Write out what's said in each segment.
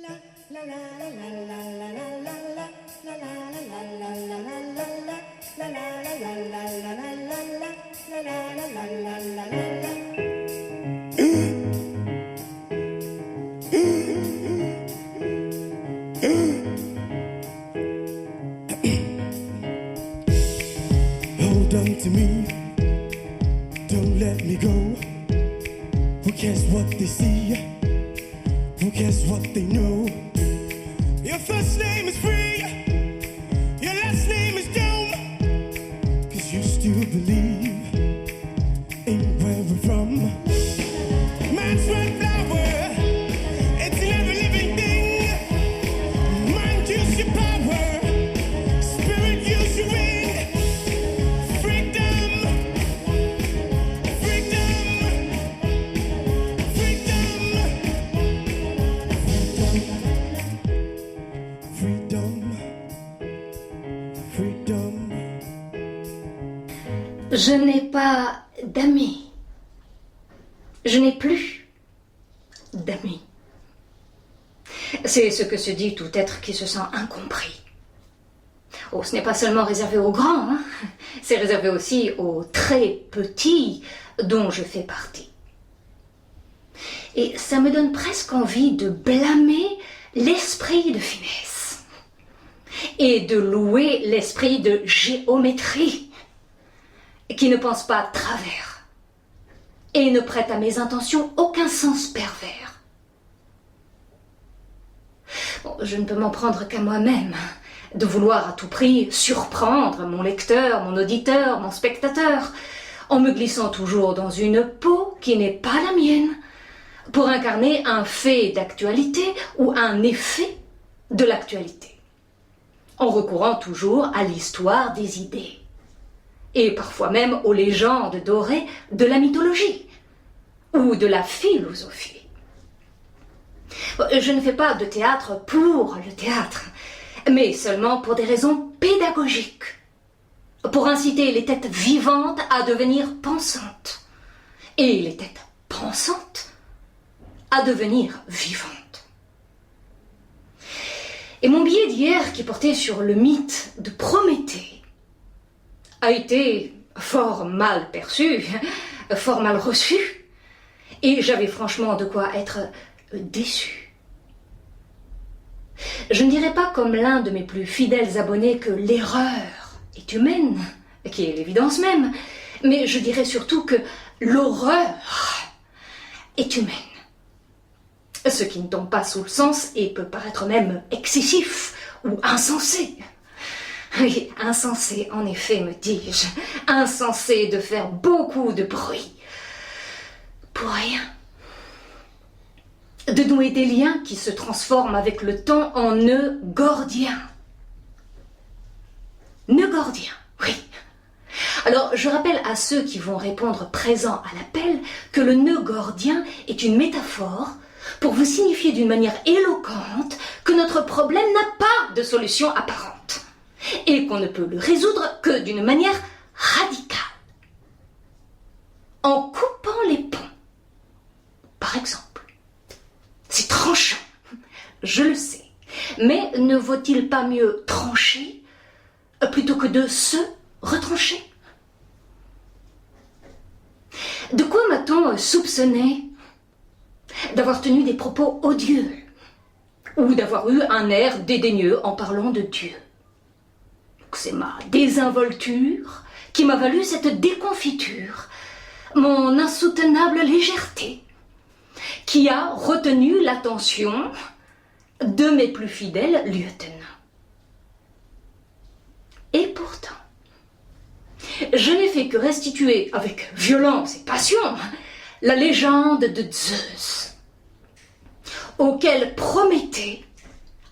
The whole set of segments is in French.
Hold on to me, don't let me go. Who cares what they see? Who cares what they know? Your first name is free, your last name is doom. 'Cause you still believe in where we're from. Man's red flower, it's an ever living thing. Mind use your power, spirit use your wing. Freedom, freedom, freedom, freedom, freedom. Je n'ai pas d'amis. Je n'ai plus d'amis. C'est ce que se dit tout être qui se sent incompris. Oh, ce n'est pas seulement réservé aux grands, hein. C'est réservé aussi aux très petits dont je fais partie. Et ça me donne presque envie de blâmer l'esprit de finesse et de louer l'esprit de géométrie qui ne pense pas de travers et ne prête à mes intentions aucun sens pervers. Bon, je ne peux m'en prendre qu'à moi-même, de vouloir à tout prix surprendre mon lecteur, mon auditeur, mon spectateur, en me glissant toujours dans une peau qui n'est pas la mienne, pour incarner un fait d'actualité ou un effet de l'actualité, en recourant toujours à l'histoire des idées, et parfois même aux légendes dorées de la mythologie ou de la philosophie. Je ne fais pas de théâtre pour le théâtre, mais seulement pour des raisons pédagogiques, pour inciter les têtes vivantes à devenir pensantes, et les têtes pensantes à devenir vivantes. Et mon billet d'hier, qui portait sur le mythe de Prométhée, a été fort mal perçu, fort mal reçu, et j'avais franchement de quoi être déçu. Je ne dirais pas comme l'un de mes plus fidèles abonnés que l'erreur est humaine, qui est l'évidence même, mais je dirais surtout que l'horreur est humaine. Ce qui ne tombe pas sous le sens et peut paraître même excessif ou insensé. Oui, insensé, en effet, me dis-je. Insensé de faire beaucoup de bruit. Pour rien. De nouer des liens qui se transforment avec le temps en nœuds gordiens. Nœuds gordiens, oui. Alors, je rappelle à ceux qui vont répondre présent à l'appel que le nœud gordien est une métaphore pour vous signifier d'une manière éloquente que notre problème n'a pas de solution apparente et qu'on ne peut le résoudre que d'une manière radicale. En coupant les ponts, par exemple. C'est tranchant, je le sais, mais ne vaut-il pas mieux trancher plutôt que de se retrancher? De quoi m'a-t-on soupçonné? D'avoir tenu des propos odieux ou d'avoir eu un air dédaigneux en parlant de Dieu. C'est ma désinvolture qui m'a valu cette déconfiture, mon insoutenable légèreté, qui a retenu l'attention de mes plus fidèles lieutenants. Et pourtant, je n'ai fait que restituer avec violence et passion la légende de Zeus, auquel Prométhée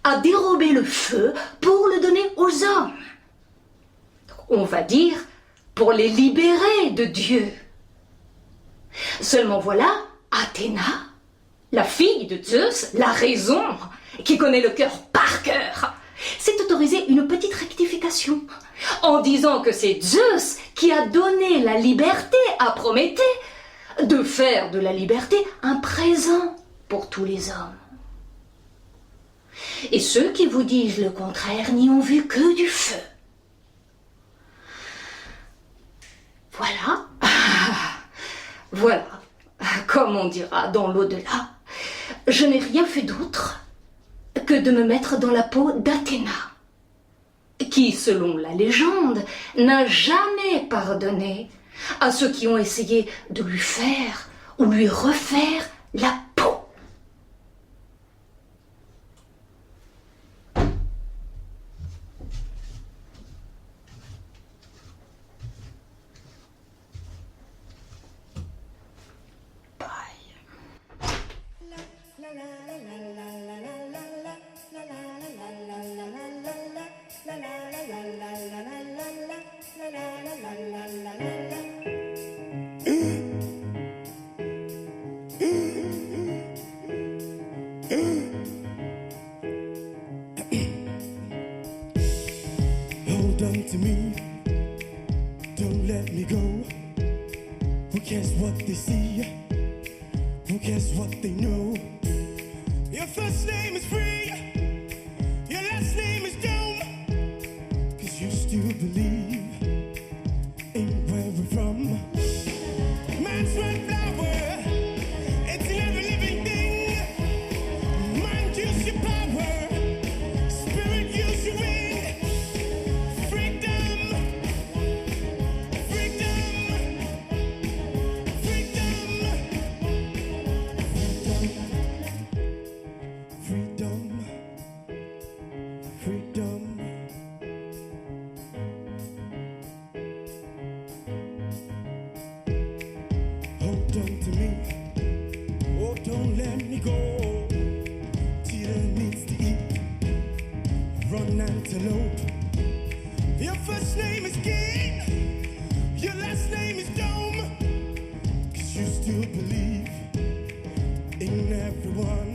a dérobé le feu pour le donner aux hommes. On va dire pour les libérer de Dieu. Seulement voilà, Athéna, la fille de Zeus, la raison, qui connaît le cœur par cœur, s'est autorisée une petite rectification en disant que c'est Zeus qui a donné la liberté à Prométhée de faire de la liberté un présent pour tous les hommes. Et ceux qui vous disent le contraire n'y ont vu que du feu. Voilà. Voilà. Comme on dira dans l'au-delà, je n'ai rien fait d'autre que de me mettre dans la peau d'Athéna, qui, selon la légende, n'a jamais pardonné à ceux qui ont essayé de lui faire ou lui refaire la peau. Hold on to me, don't let me go. Who cares what they see? Who cares what they know? Your first name is free, your last name is Dome. 'Cause you still believe in where we're from. Man's one flower, it's never living thing. Mind use your power, spirit use your wing. Freedom, freedom, freedom, freedom, freedom. Hold on to me, oh don't let me go. Cheetah needs to eat, run antelope. Your first name is King, your last name is Dome. 'Cause you still believe in everyone.